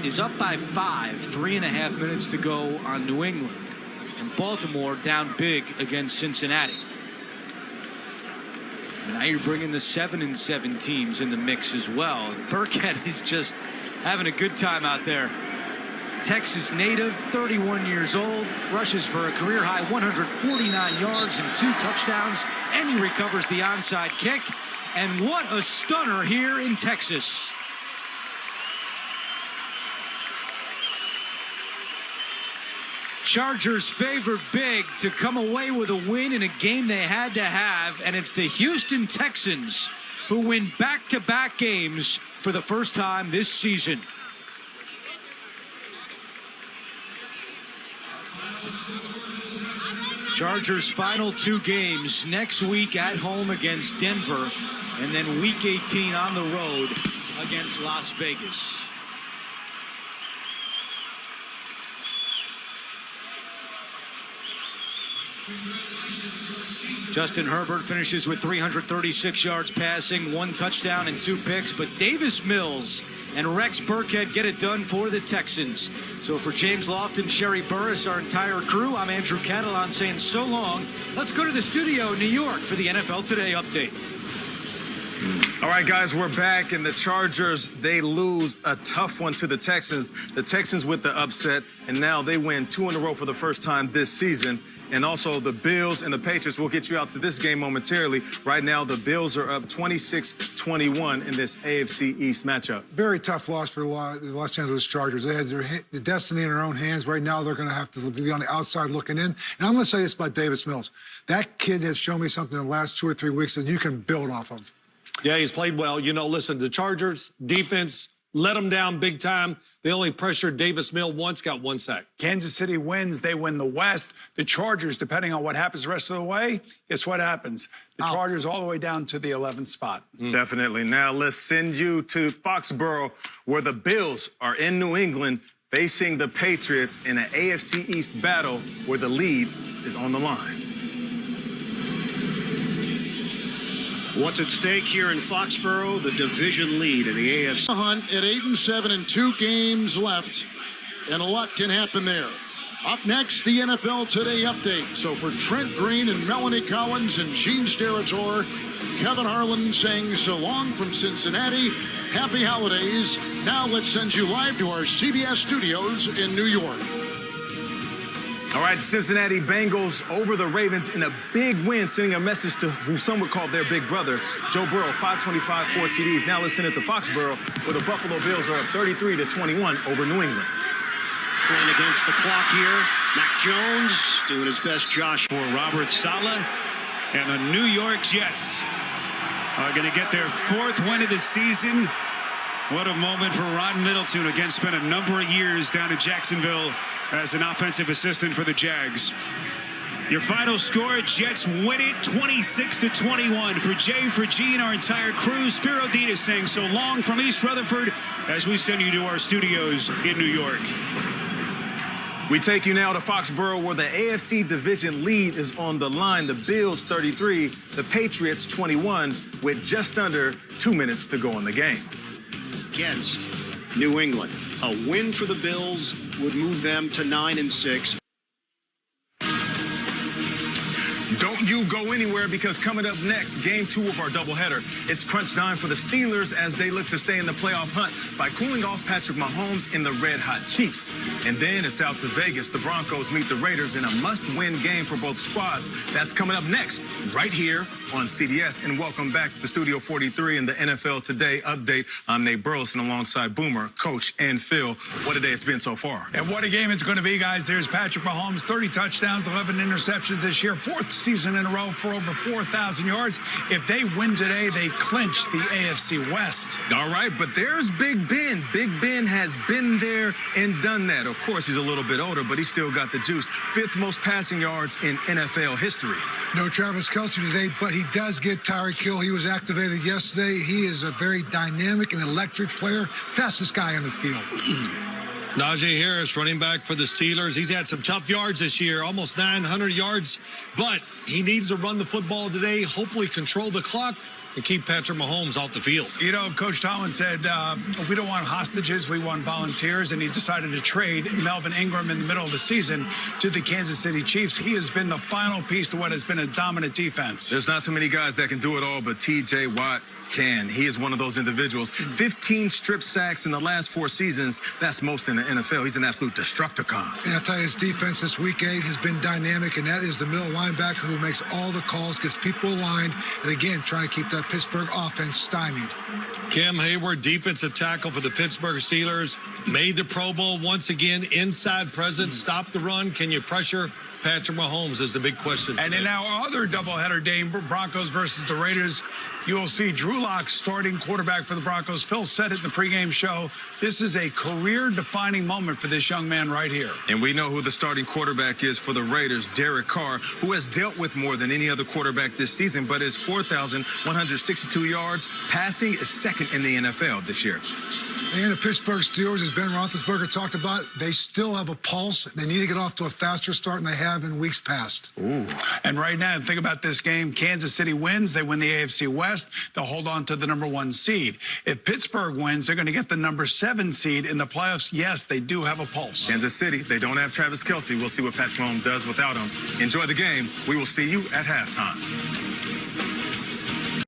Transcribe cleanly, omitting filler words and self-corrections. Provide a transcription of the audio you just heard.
is up by 5, 3.5 minutes to go on New England. And Baltimore down big against Cincinnati. Now you're bringing the 7-7 teams in the mix as well. Burkhead is just having a good time out there. Texas native, 31 years old, rushes for a career-high 149 yards and 2 touchdowns, and he recovers the onside kick. And what a stunner here in Texas. Chargers favored big to come away with a win in a game they had to have, and it's the Houston Texans who win back-to-back games for the first time this season. Chargers' final 2 games next week at home against Denver, and then week 18 on the road against Las Vegas. Justin Herbert finishes with 336 yards passing, 1 touchdown and 2 picks, but Davis Mills and Rex Burkhead get it done for the Texans. So for James Lofton, Sherry Burris, our entire crew, I'm Andrew Catalon saying so long. Let's go to the studio in New York for the NFL Today update. All right, guys, we're back, and the Chargers, they lose a tough one to the Texans. The Texans with the upset, and now they win 2 in a row for the first time this season. And also the Bills and the Patriots. We'll get you out to this game momentarily. Right now, the Bills are up 26-21 in this AFC East matchup. Very tough loss for the Los Angeles Chargers. They had the destiny in their own hands. Right now, they're going to have to be on the outside looking in. And I'm going to say this about Davis Mills. That kid has shown me something in the last 2 or 3 weeks that you can build off of. Yeah, he's played well. You know, listen, the Chargers defense let them down big time. They only pressured Davis Mills once, got 1 sack. Kansas City wins. They win the West. The Chargers, depending on what happens the rest of the way, guess what happens? The Chargers all the way down to the 11th spot. Definitely. Now let's send you to Foxborough, where the Bills are in New England facing the Patriots in an AFC East battle where the lead is on the line. What's at stake here in Foxborough? The division lead in the AFC. Hunt at 8-7 and 2 games left, and a lot can happen there. Up next, the NFL Today update. So for Trent Green and Melanie Collins and Gene Steratore, Kevin Harlan saying so long from Cincinnati. Happy holidays. Now let's send you live to our CBS studios in New York. All right, Cincinnati Bengals over the Ravens in a big win, sending a message to who some would call their big brother, Joe Burrow, 525, 4 TDs. Now let's send it to Foxborough, where the Buffalo Bills are up 33-21 over New England. Playing against the clock here. Mac Jones doing his best. Josh. For Robert Saleh, and the New York Jets are going to get their 4th win of the season. What a moment for Ron Middleton, again spent a number of years down in Jacksonville as an offensive assistant for the Jags. Your final score, Jets win it 26-21. For Jay, for G, and our entire crew, Spiro Ditas saying so long from East Rutherford as we send you to our studios in New York. We take you now to Foxborough, where the AFC division lead is on the line. The Bills 33, the Patriots 21, with just under 2 minutes to go in the game. Against New England. A win for the Bills would move them to 9-6. Don't you go anywhere, because coming up next, game 2 of our doubleheader. It's crunch time for the Steelers as they look to stay in the playoff hunt by cooling off Patrick Mahomes in the Red Hot Chiefs. And then it's out to Vegas. The Broncos meet the Raiders in a must-win game for both squads. That's coming up next, right here on CBS. And welcome back to Studio 43 and the NFL Today update. I'm Nate Burleson alongside Boomer, Coach, and Phil. What a day it's been so far. And what a game it's going to be, guys. There's Patrick Mahomes, 30 touchdowns, 11 interceptions this year, 4th season in a row for over 4,000 yards. If they win today, they clinch the AFC West. All right, but there's Big Ben. Big Ben has been there and done that. Of course, he's a little bit older, but he still got the juice. 5th most passing yards in NFL history. No Travis Kelce today, but he does get Tyreek Hill. He was activated yesterday. He is a very dynamic and electric player. Fastest guy on the field. Najee Harris, running back for the Steelers. He's had some tough yards this year, almost 900 yards, but he needs to run the football today, hopefully control the clock, and keep Patrick Mahomes off the field. You know, Coach Tomlin said, we don't want hostages, we want volunteers, and he decided to trade Melvin Ingram in the middle of the season to the Kansas City Chiefs. He has been the final piece to what has been a dominant defense. There's not too many guys that can do it all, but T.J. Watt can. He is one of those individuals. 15 strip sacks in the last 4 seasons. That's most in the NFL. He's an absolute Destructicon. And I'll tell you, his defense this week 8 has been dynamic, and that is the middle linebacker who makes all the calls, gets people aligned, and again, trying to keep that Pittsburgh offense stymied. Cam Hayward, defensive tackle for the Pittsburgh Steelers, made the Pro Bowl once again. Inside presence, stop the run. Can you pressure Patrick Mahomes is the big question. And in our other doubleheader game, Broncos versus the Raiders, you'll see Drew Lock starting quarterback for the Broncos. Phil said it in the pregame show. This is a career-defining moment for this young man right here. And we know who the starting quarterback is for the Raiders, Derek Carr, who has dealt with more than any other quarterback this season, but his 4,162 yards passing is second in the NFL this year. And the Pittsburgh Steelers, as Ben Roethlisberger talked about, they still have a pulse. They need to get off to a faster start than they have in weeks past. Ooh. And right now, think about this game. Kansas City wins. They win the AFC West. They'll hold on to the #1 seed. If Pittsburgh wins, they're going to get the #7 seed in the playoffs. Yes, they do have a pulse. Kansas City, they don't have Travis Kelce. We'll see what Patrick Mahomes does without him. Enjoy the game. We will see you at halftime.